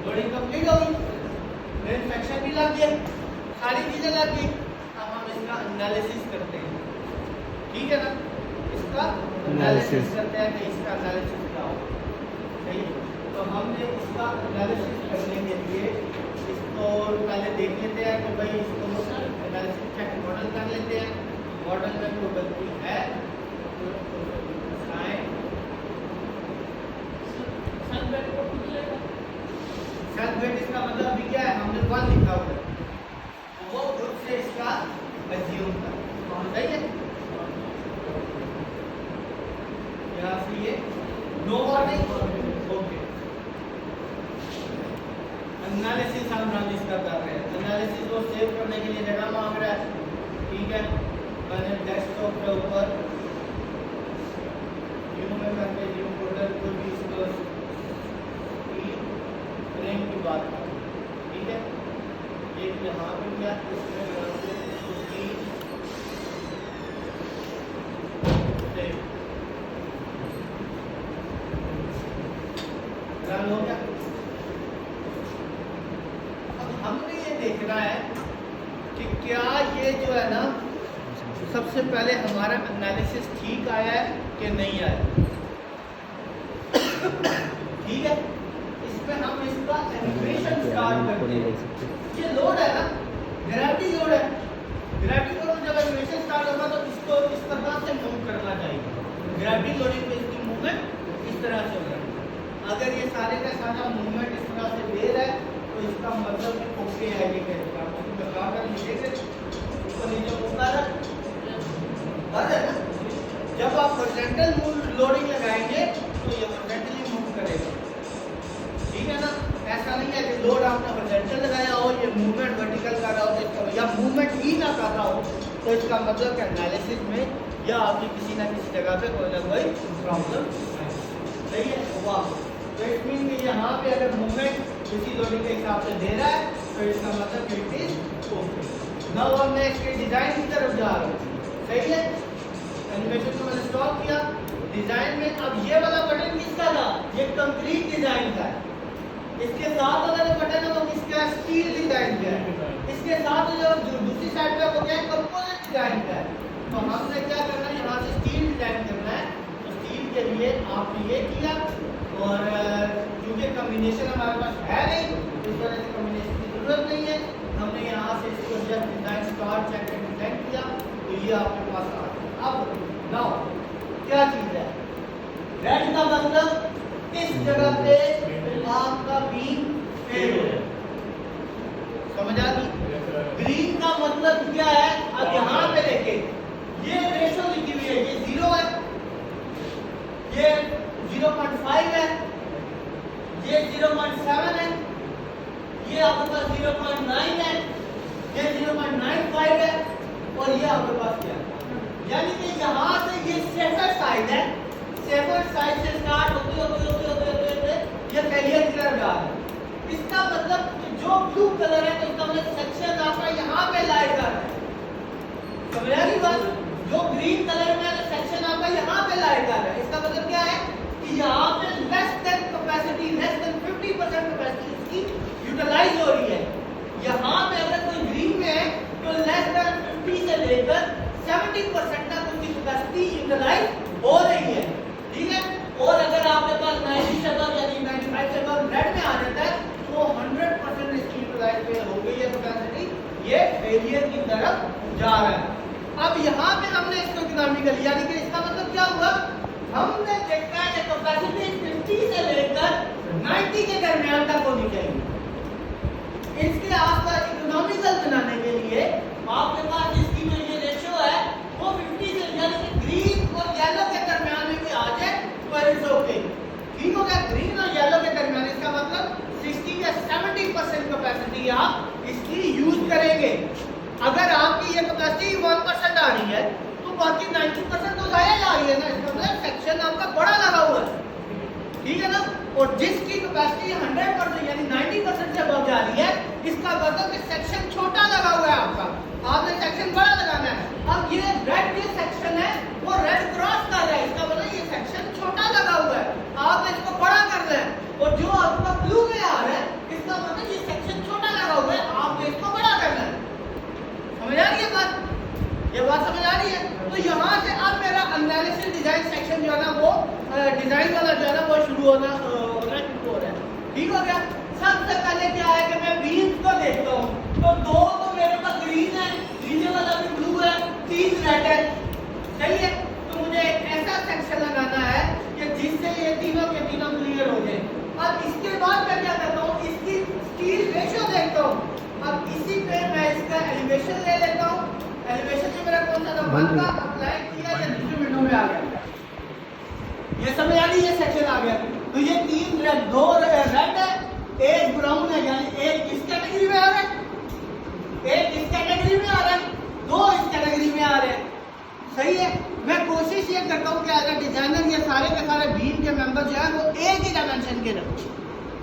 लोडिंग कंप्लीट हो गई। ब्रेन सेक्शन भी लग गया, सारी चीजें लग गई। अब हम इसका एनालिसिस करते हैं, ठीक है ना, इसका एनालिसिस करते हैं कि इसका एनालिसिस क्या हो। सही है, तो हमने इसका एनालिसिस करने के लिए इसको पहले देख लेते हैं कि भाई इसको एनालिसिस चेक मॉडल कर लेते हैं। मॉडल में कोई गलती है तो साइन सेट वेट इसका मतलब भी क्या है, हमने 1 लिखा हुआ है, तो वो खुद से इसका एज्यूम कर, सही है। यहाँ से ये नो वार्निंग, ओके। एनालिसिस हम रन इसका कर रहे हैं। एनालिसिस को सेव करने के लिए जगह मांग रहा है, ठीक है। मैंने डेस्कटॉप के ऊपर न्यू में करके न्यू फोल्डर को भी इसको फ्रेम की बात कर, ठीक है। एक यहाँ पे किया, इसमें रन हो गया। अब हमने ये देखना है कि क्या ये जो है ना, सबसे पहले हमारा एनालिसिस ठीक आया है कि नहीं आया, ठीक है। इसमें हम इसका एनिमेशन स्टार्ट करते हैं। ये लोड है ना, ग्रेविटी लोड है, ग्रेविटी लोड जब एनिमेशन स्टार्ट होगा तो इसको इस तरह से मूव करना चाहिए। ग्रेविटी लोडिंग पे इसकी मूवमेंट इस तरह से होगा। अगर ये सारे का सारा मूवमेंट इस तरह से दे रहा है तो इसका मतलब है ओके है, ये कहता है तो बता कर नीचे से ऊपर नीचे मूव कर रहा है ना। जब आप हॉरिजॉन्टल लोडिंग लगाएंगे तो ये हॉरिजॉन्टली मूव करेगा, ठीक है ना। ऐसा नहीं है कि लोड आपने हॉरिजॉन्टल लगाया हो, ये मूवमेंट वर्टिकल कर रहा हो तो इसका, या मूवमेंट ही ना कर रहा हो तो इसका मतलब है एनालिसिस में या आपकी किसी ना किसी जगह पे कोई ना कोई प्रॉब्लम है, सही है। वाह, तो इट मीन कि यहाँ पे अगर मूवमेंट किसी लोडिंग के हिसाब से दे रहा है तो इसका मतलब इट इज ओके। नाउ हम नेक्स्ट डिजाइन की तरफ जा रहे हैं, सही है। एनिमेशन को मैंने स्टॉप किया। डिजाइन में अब ये वाला बटन किसका था, ये कंक्रीट डिजाइन का है। इसके साथ वाला जो बटन है वो किसका है, स्टील डिजाइन का है। इसके साथ जो दूसरी साइड पे वो क्या है, कंपोजिट डिजाइन का है। तो हमने क्या करना है, यहाँ से स्टील डिजाइन करना है। तो स्टील के लिए आपने ये किया, और क्योंकि कॉम्बिनेशन हमारे पास है नहीं, इस तरह से कॉम्बिनेशन की जरूरत नहीं है, हमने यहाँ से इसको जब डिजाइन स्टार्ट चेक कर डिजाइन किया तो ये आपके पास आ गया। अब नाउ क्या चीज है, रेड का मतलब इस जगह पे आपका बीम फेल हो जाए, समझ आ गई। ग्रीन का मतलब क्या है, अब यहाँ पे देखें ये रेशो लिखी हुई है, ये 0 है, ये 0.5 है, ये 0.7 है, ये आपके पास 0.9 है, ये 0.95 है, और ये आपके पास क्या है, यानी कि यहाँ से ये सेफर साइड है, सेफर साइड से स्टार्ट होते ये फेलियर की तरफ जा रहा है। इसका मतलब जो ब्लू कलर है तो इसका मतलब सेक्शन आपका यहाँ पे लाई कर रहा है, समझ आ रही बात। जो ग्रीन कलर में है तो सेक्शन आपका यहाँ पे लाई कर रहा है, इसका मतलब क्या है कि यहाँ पे less than capacity, less than 50% capacity इसकी यूटिलाइज हो रही है। यहाँ पे अगर कोई ग्रीन में है तो लेस देन 50 से लेकर 70% तक उसकी कैपेसिटी यूटिलाइज हो रही है, ठीक है। और अगर आपके पास 90% यानी 95% रेड में आ जाता है तो 100% इसकी यूटिलाइज हो गई है कैपेसिटी, ये फेलियर की तरफ जा रहा है। अब यहाँ पे हमने इसको इकोनॉमी कर लिया, यानी कि इसका मतलब क्या हुआ, हमने देखा है कि कैपेसिटी 50 से लेकर 90 के दरमियान तक होनी चाहिए। इसके आसपास इकोनॉमिकल बनाने के लिए आपके पास इसकी जो ये रेशियो है वो 50 से, यानी कि ग्रीन और येलो के दरमियान में भी आ जाए तो इट्स ओके, ठीक हो गया। ग्रीन और येलो के दरमियान, इसका मतलब 60 या 70% कैपेसिटी आप इसकी यूज करेंगे। अगर आपकी ये कैपेसिटी 1% आ रही है तो बाकी 90% तो जाया जा रही है ना, इसका मतलब सेक्शन आपका बड़ा लगा हुआ है, ठीक है ना। और जिसकी कैपेसिटी 100% यानी 90% से बढ़ जा रही है, इसका मतलब कि सेक्शन छोटा लगा हुआ है आपका, आपने सेक्शन बड़ा लगाना है। अब ये रेड जो सेक्शन है वो रेड क्रॉस कर रहा है, इसका मतलब ये सेक्शन छोटा लगा हुआ है, आपने इसको बड़ा करना है। और जो आपका ब्लू में आ रहा है इसका मतलब ये सेक्शन छोटा लगा हुआ है, ये बात समझ आ रही है? तो यहाँ से अब मेरा एनालिसिस डिजाइन सेक्शन जो है ना वो डिजाइन वाला जो है ना वो शुरू हो रहा है। ठीक हो गया। सबसे पहले क्या है कि मैं बीन्स को देखता हूँ, तो दो तो मेरे पास ग्रीन है, नीचे वाला भी ब्लू है, 3 रेड है, सही है। तो मुझे एक ऐसा सेक्शन लगाना है कि जिससे ये तीनों के तीनों क्लियर हो जाए। अब इसके बाद मैं क्या करता हूँ, इसकी स्टील रेशियो देखता हूँ। अब इसी पे मैं इसका एलिवेशन ले लेता हूँ। एलिवेशन में मेरा कौन सा नंबर का अप्लाई किया या दूसरी विंडो में आ गया, ये समझ आ रही है? सेक्शन आ गया। तो ये 3 रेड, 2 रेड है, 1 ब्राउन है, यानी एक इस कैटेगरी में आ रहा है, एक इस कैटेगरी में आ रहा है, 2 इस कैटेगरी में आ रहे हैं, सही है। मैं कोशिश ये करता हूँ कि अगर डिजाइनर ये सारे के सारे बीम के मेंबर जो है वो एक ही डायमेंशन के रखूँ,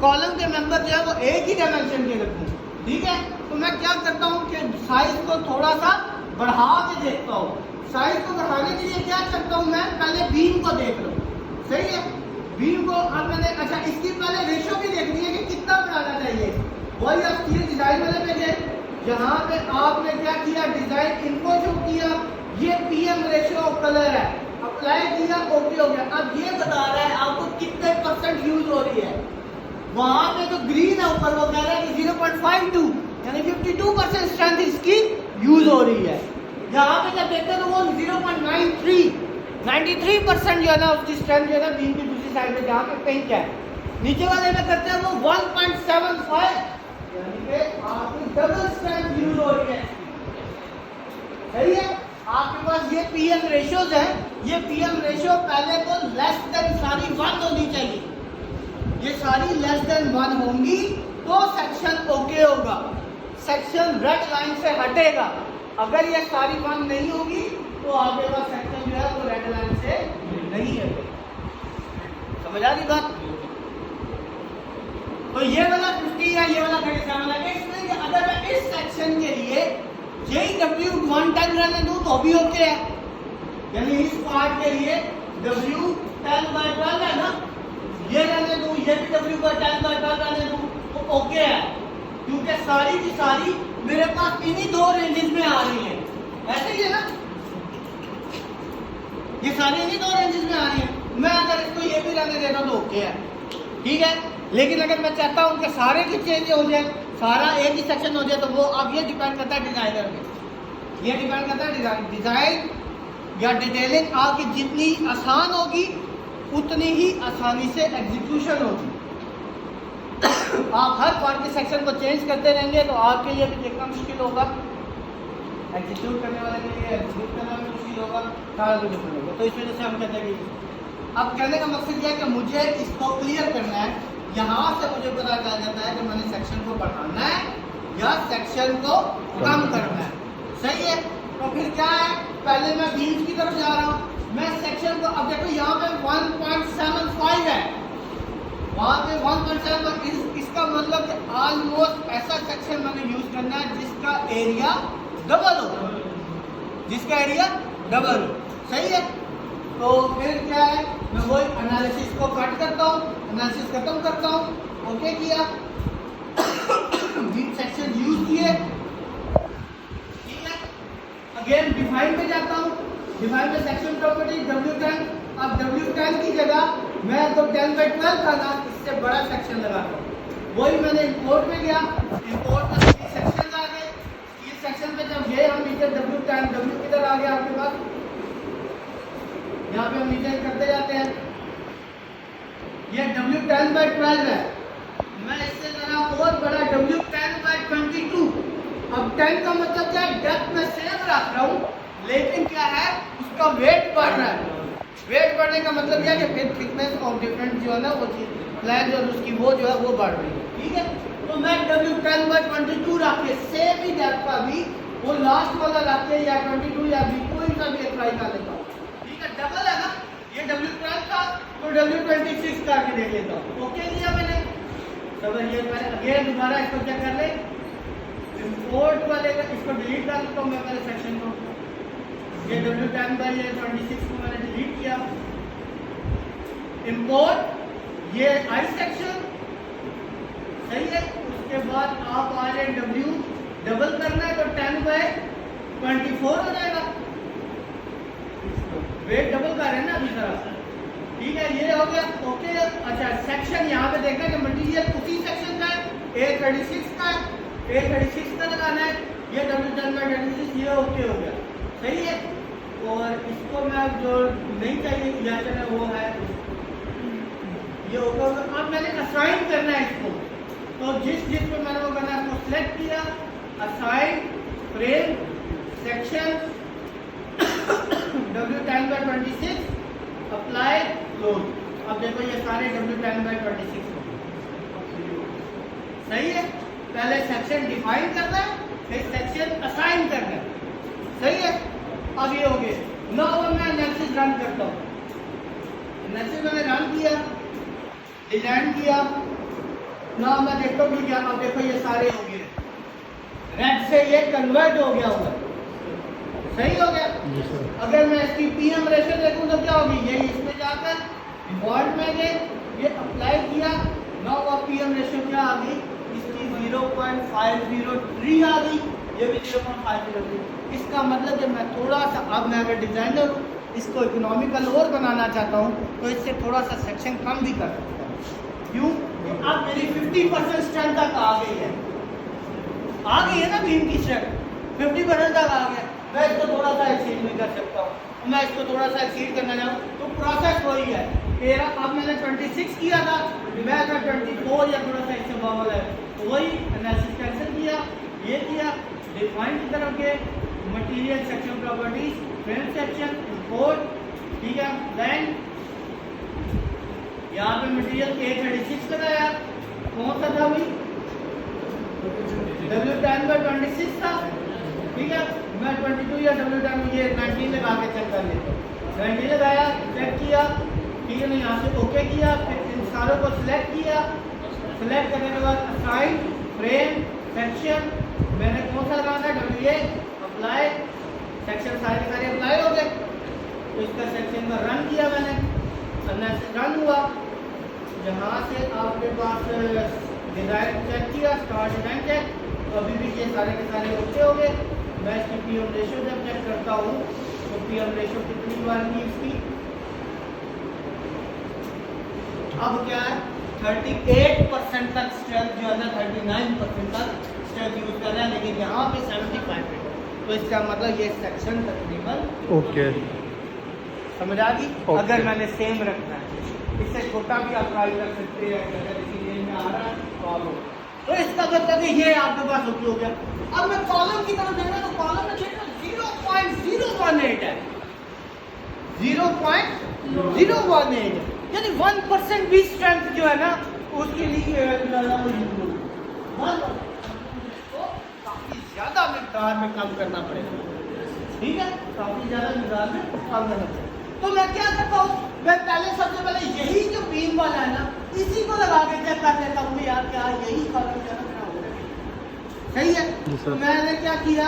कॉलम के मेंबर जो है वो एक ही डायमेंशन के रखूँ, ठीक है। तो मैं क्या करता हूँ कि साइज को थोड़ा सा बढ़ा के देखता हूँ। साइज को बढ़ाने के लिए क्या करता हूँ, मैं पहले बीम को देख लूँ, सही है। बीम को अब मैंने अच्छा इसकी पहले रेशियो भी देखनी है कि कितना बढ़ाना चाहिए। वही आप स्टील डिजाइन वाले पे गए, जहाँ पे आपने क्या किया, डिजाइन इनको जो किया, ये पीएम रेशियो ऑफ कलर है, अप्लाई किया, ओके हो गया। अब ये बता रहा है आपको कितने % यूज हो रही है। वहां पे जो ग्रीन है ऊपर वो कह रहा है कि 0.52 यानी 52% स्ट्रेंथ इसकी यूज हो रही है। यहाँ पे जब देखते हैं तो वो 93% जो है ना उसकी स्ट्रेंथ जो है ना बीम की दूसरी साइड में जहाँ पे पिंक है, नीचे वाले में करते हैं वो 1.75 यानी कि आपकी डबल स्ट्रेंथ यूज हो रही है, सही है। आपके पास ये पीएम रेशियोज है, ये पीएम रेशियो पहले तो लेस देन सारी 1 होनी चाहिए। ये सारी लेस देन 1 होंगी तो सेक्शन ओके होगा, सेक्शन रेड लाइन से हटेगा। अगर ये सारी 1 नहीं होगी तो आपके पास सेक्शन जो है वो रेड लाइन से नहीं है। समझ आ रही बात? तो ये वाला 50 है, ये वाला 37 है। इसमें अगर मैं इस सेक्शन के लिए JW110 रहने दूं तो भी ओके है, यानी इस पार्ट के लिए W10/12 है ना, ये रहने दूं, ये भी W10/12 रहने दूं तो ओके है, क्योंकि सारी की सारी मेरे पास इन्हीं 2 रेंजेस में आ रही है। ऐसे ही है ना, ये सारी इन्हीं 2 रेंजेस में आ रही है। मैं अगर इसको ये भी रहने देता तो ओके है, ठीक है। लेकिन अगर मैं चाहता हूं कि सारे की चेंज हो जाए, सारा एक ही सेक्शन हो जाए, तो वो अब ये डिपेंड करता है डिजाइनर में, ये डिपेंड करता है डिजाइन या डिटेलिंग आपकी जितनी आसान होगी उतनी ही आसानी से एग्जीक्यूशन होगी। आप हर पार्ट के सेक्शन को चेंज करते रहेंगे तो आपके लिए भी देखना मुश्किल होगा, एग्जीक्यूट करने वाले के लिए एग्जीक्यूट करना भी मुश्किल होगा, सारा कुछ डिफरेंट होगा। तो इस वजह से हम कहते हैं कि अब कहने का मकसद यह है कि मुझे इसको क्लियर करना है। यहाँ से मुझे पता चल जाता है कि मैंने सेक्शन को बढ़ाना है या सेक्शन को कम करना है, सही है। तो फिर क्या है, पहले मैं बीन्स की तरफ जा रहा हूँ, मैं सेक्शन को अब देखो यहाँ पे 1.75 है, वहाँ पे 1.75, इसका मतलब कि ऑलमोस्ट ऐसा सेक्शन मैंने यूज करना है जिसका एरिया डबल हो, जिसका एरिया डबल हो, सही है। तो फिर क्या है, मैं वही एनालिसिस को कट करता हूँ, एनालिसिस खत्म करता हूँ, ओके किया, बीम सेक्शन यूज किए, ठीक है। अगेन डिफाइन पे जाता हूँ, डिफाइन में सेक्शन प्रॉपर्टी W10। अब W10 की जगह मैं तो 10/12 था ना, इससे बड़ा सेक्शन लगाता हूँ। वही मैंने इंपोर्ट में गया, इंपोर्ट में सेक्शन आ गए, इस सेक्शन पे जब गए हम नीचे W10, W किधर आ गया आपके पास, यहाँ पे हम नीचे करते जाते हैं, ये W10/12 है, मैं इससे जरा और बड़ा W10/22। अब 10 का मतलब क्या है, डेप्थ में सेम रख रहा हूँ, लेकिन क्या है उसका वेट बढ़ रहा है। वेट बढ़ने का मतलब यह है कि थिकनेस ऑफ डिफरेंट जो है ना वो फ्लैंज और उसकी वो जो है वो बढ़ रही है, ठीक है। तो मैं W10/22 रख के सेम ही डेप्थ का भी वो लास्ट वाला रख के या 22 या कोई सा भी अप्लाई कर लेता हूँ, ठीक है। डबल है ना, ये W12 था तो W26 करके देख लेता हूँ, ओके लिया मैंने। तो ये मैंने अगेन दोबारा इसको क्या कर ले, इंपोर्ट वाले का इसको डिलीट कर लेता हूँ मैं मेरे सेक्शन को, ये W10/26 को मैंने डिलीट किया, इंपोर्ट ये आई सेक्शन, सही है। उसके बाद आप आ रहे W डबल करना है तो 10/24 हो जाएगा, वेट डबल कर रहे हैं ना अभी तरह। ठीक है, ये हो गया ओके। अच्छा सेक्शन यहाँ पे देखा कि मटेरियल उसी सेक्शन का है, A36 का है, A36 का लगाना है। ये W10/36 ये ओके हो गया, सही है। और इसको मैं जो नहीं चाहिए या चले वो है ये ओके होगा। अब मैंने असाइन करना है इसको, तो जिस पे मैंने वो करना है उसको सिलेक्ट किया, assign frame section W10/26 apply close. अब देखो ये सारे W10/26 हो गए, सही है। पहले सेक्शन डिफाइन करना है, फिर सेक्शन असाइन करना है, सही है। अब ये हो गए। ना मैं एनालिसिस रन करता हूँ, एनालिसिस मैंने रन किया, डिजाइन किया ना, मैं देखता हूँ क्या। अब देखो ये सारे हो गए, रेड से ये कन्वर्ट हो गया होगा, सही हो गया। अगर मैं इसकी पीएम रेशो देखूं तो क्या होगी, ये इसमें जाकर डिफॉल्ट में गए, ये अप्लाई किया ना, वो पीएम रेशो क्या आ गई, इसकी 0.503 आ गई, ये भी 0.503। इसका मतलब कि मैं थोड़ा सा, अब मैं अगर डिजाइनर हूँ इसको इकोनॉमिकल और बनाना चाहता हूँ तो इससे थोड़ा सा सेक्शन कम भी कर सकता हूँ। क्यों? अब मेरी 50% स्ट्रेंथ तक आ गई है, आ गई है ना बीम की स्ट्रेंथ 50% तक आ गया। मैं इसको थोड़ा सा एक्सीड भी कर सकता हूँ, मैं इसको थोड़ा सा एक्सीड करना चाहूँ तो प्रोसेस वही है तेरा। अब मैंने 26 किया था, मैं अगर 24 या थोड़ा सा इससे बबल है तो वही एनालिसिस कैंसिल किया, ये किया, डिफाइन की तरफ गए, material section properties, frame section, import, ठीक है। देन यहाँ पे मटेरियल A36 लगाया, कौन सा था भाई, W10/26 था, ठीक है। मैं 22 या W10 ये 19 लगा के चेक कर लेता हूँ। 19 लगाया, चेक किया, ठीक है ना, यहाँ से ओके किया, फिर इन सारों को सिलेक्ट किया, सिलेक्ट करने के बाद असाइन फ्रेम सेक्शन, मैंने कौन सा लगाना है, WA अप्लाई, सेक्शन सारे अप्लाई हो गए। तो इसका सेक्शन का रन किया मैंने, एनालिसिस रन हुआ, यहाँ से आपके पास डिजाइन चेक किया, स्टार्ट डिजाइन चेक, तो अभी भी ये सारे के सारे ओके हो गए। मैं इसकी पीएम रेशो जब चेक करता हूँ तो पीएम रेशो कितनी बार की इसकी, अब क्या है 38% तक स्ट्रेंथ जो है ना, 39% तक स्ट्रेंथ यूज कर रहा है, लेकिन यहाँ पे 75 है। तो इसका मतलब ये सेक्शन तकरीबन ओके, समझ आ गई। अगर मैंने सेम रखना है, इससे छोटा भी आप ट्राई कर सकते हैं, अगर इसी रेंज में आ रहा है तो इसका मतलब ये आपके पास ओके हो गया। अब मैं कॉलम की तरफ देखना तो कॉलम में 0.018 है, 0.018 यानी 1% भी स्ट्रेंथ जो है ना उसके लिए काफी ज्यादा मिकदार में कम करना पड़ेगा, ठीक है, काफी ज्यादा मिकदार में कम करना पड़ेगा। तो मैं क्या करता हूँ, मैं पहले सबसे पहले यही जो बीम वाला है ना इसी को लगा के चेक कर लेता हूँ यार क्या यही कॉलम क्या सही है। तो मैंने क्या किया,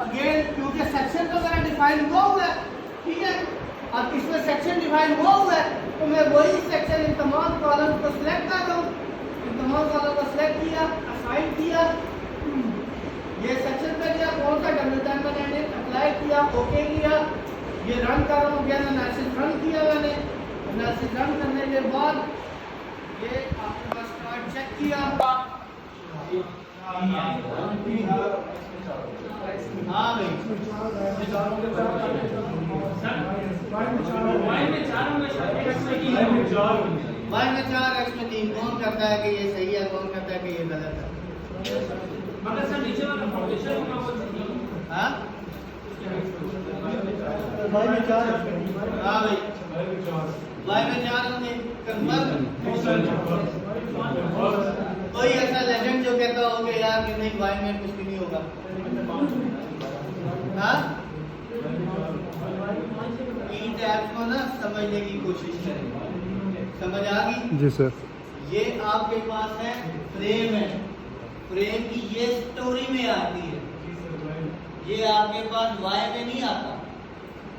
अगेन क्योंकि सेक्शन तो मेरा डिफाइन हुआ है, ठीक है। अब इसमें सेक्शन डिफाइन हुआ है तो मैं वही सेक्शन इन तमाम कॉलम को सिलेक्ट कर दूँ, इन तमाम कॉलम को सिलेक्ट किया, असाइन किया, ये सेक्शन पे गया, कौन सा W10 में मैंने अप्लाई किया, ओके किया, ये रन कर रहा हूँ, अगेन एनालिसिस रन किया मैंने, एनालिसिस रन करने के बाद ये आपके पास स्टार्ट चेक किया, हाँ भाई वाई में 4 x में 3, कौन कहता है कि ये सही है, कौन कहता है कि ये गलत है। मगर सर नीचे वाला फाउंडेशन का हाँ वाई में 4, हाँ भाई वाई में 4 होंगे कंफर्म। कोई ऐसा लेजेंड जो कहता हो कि यार कि नहीं वाई में कुछ भी नहीं होगा, हाँ इन टैब्स को ना समझने की कोशिश करें, समझ आ गई जी सर। ये आपके पास है फ्रेम है, फ्रेम की ये स्टोरी में आती है, ये आपके पास वाई में नहीं आता,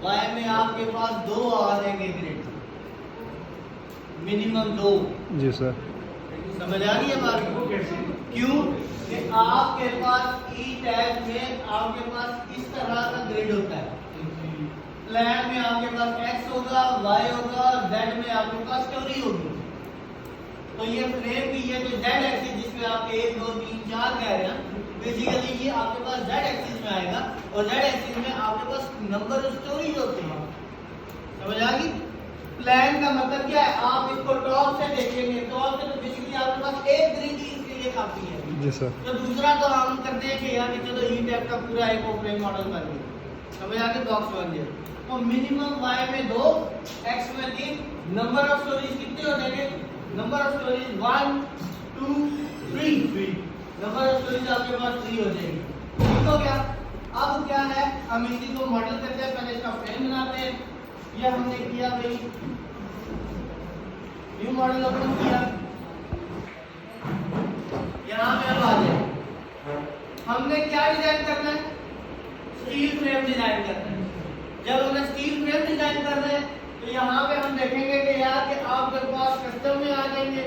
वाई में आपके पास 2 आ जाएंगे ग्रिड, मिनिमम 2। जी सर, समझ आ रही है बात, क्यों कि आपके पास ई टैग में आपके पास इस तरह का ग्रिड होता है, प्लान में आपके पास x होगा, y होगा और z में आपके पास स्टोरी होगी। तो ये फ्रेम की ये जो z एक्सिस जिसमें आप 1 2 3 4 कह रहे हैं, बेसिकली ये आपके पास z एक्सिस में आएगा और z एक्सिस में आपके पास नंबर ऑफ स्टोरीज होते हैं। समझ आ गई? प्लान का मतलब क्या है? आप इसको टॉप से देखेंगे, टॉप से तो बेसिकली आपके पास एक ग्रिड ही इसके लिए काफी है। जी सर। तो दूसरा तो हम करते हैं कि यार चलो ई टाइप का पूरा एक फ्रेम मॉडल कर लिया, समझ आ गई? बॉक्स बन गया। तो मिनिमम y में 2, x में 3, नंबर ऑफ स्टोरीज कितने हो जाएंगे? Number of stories 1 2 3, number of stories आपके पास 3 हो जाएगी। ठीक हो गया? अब क्या है, हम इसी को मॉडल करते हैं, पहले इसका फ्रेम बनाते हैं। ये हमने किया भाई, न्यू मॉडल ओपन किया, यहाँ पे अब आ जाए। हमने क्या डिजाइन करना है? स्टील फ्रेम डिजाइन करना है। जब हमें स्टील फ्रेम डिजाइन करना है तो यहाँ पे हम देखेंगे कि यार कि आपके पास कस्टम में आ जाएंगे।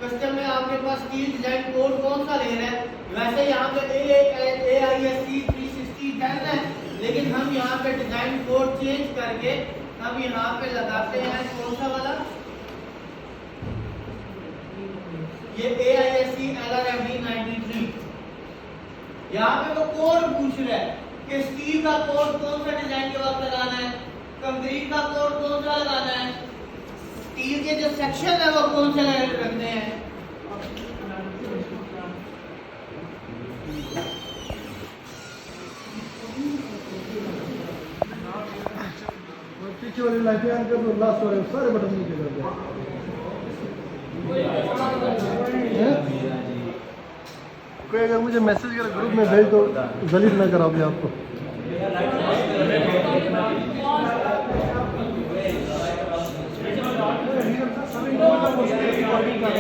कस्टम में आपके पास स्टील डिजाइन कोड कौन सा ले रहा है? वैसे यहाँ पे AISC 36010 है, लेकिन हम यहाँ पे डिजाइन कोड चेंज करके हम यहाँ पे लगाते हैं कौन सा वाला? ये AISC LRMD 93। यहाँ पे वो कोड पूछ रहा है कि स्टील का कोड कौन सा डिजाइन के बाद लगाना है, कंक्रीट का कोड कौन सा लगाना है, स्टील के जो सेक्शन है वो कौन से रखने हैं। पीछे वाली लाइटें ऑन कर दो, लास्ट वाले सारे बटन नीचे कर दो। कोई अगर मुझे मैसेज कर ग्रुप में भेज दो, जलील ना करा भी आपको। रिकॉर्डिंग कर